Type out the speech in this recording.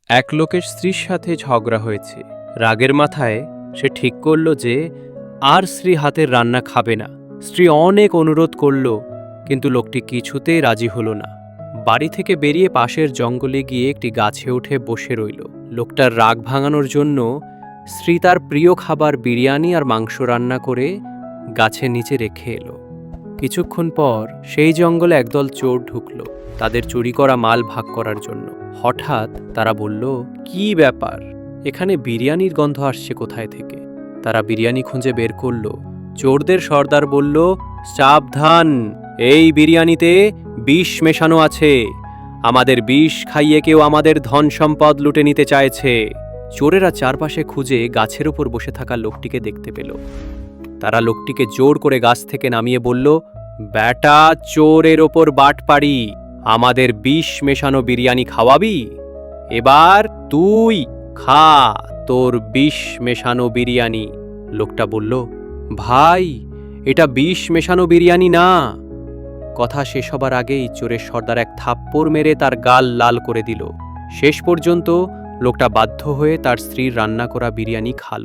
এক লোকের স্ত্রীর সাথে ঝগড়া হয়েছে। রাগের মাথায় সে ঠিক করল যে আর স্ত্রী হাতের রান্না খাবে না। স্ত্রী অনেক অনুরোধ করল, কিন্তু লোকটি কিছুতেই রাজি হল না। বাড়ি থেকে বেরিয়ে পাশের জঙ্গলে গিয়ে একটি গাছে উঠে বসে রইল। লোকটার রাগ ভাঙানোর জন্য স্ত্রী তার প্রিয় খাবার বিরিয়ানি আর মাংস রান্না করে গাছের নিচে রেখে এলো। কিছুক্ষণ পর সেই জঙ্গলে একদল চোর ঢুকল তাদের চুরি করা মাল ভাগ করার জন্য। হঠাৎ তারা বলল, কি ব্যাপার, এখানে বিরিয়ানির গন্ধ আসছে কোথায় থেকে? তারা বিরিয়ানি খুঁজে বের করল। চোরদের সর্দার বলল, সাবধান, এই বিরিয়ানিতে বিষ মেশানো আছে। আমাদের বিষ খাইয়ে কেউ আমাদের ধন সম্পদ লুটে নিতে চাইছে। চোরেরা চারপাশে খুঁজে গাছের উপর বসে থাকা লোকটিকে দেখতে পেল। তারা লোকটিকে জোর করে গাছ থেকে নামিয়ে বলল, ব্যাটা চোরের ওপর বাটপাড়ি, আমাদের বিষ মেশানো বিরিয়ানি খাওয়াবি? এবার তুই খা তোর বিষ মেশানো বিরিয়ানি। লোকটা বলল, ভাই, এটা বিষ মেশানো বিরিয়ানি না। কথা শেষ হবার আগেই চোরের সর্দার এক থাপ্পড় মেরে তার গাল লাল করে দিল। শেষ পর্যন্ত লোকটা বাধ্য হয়ে তার স্ত্রীর রান্না করা বিরিয়ানি খাল।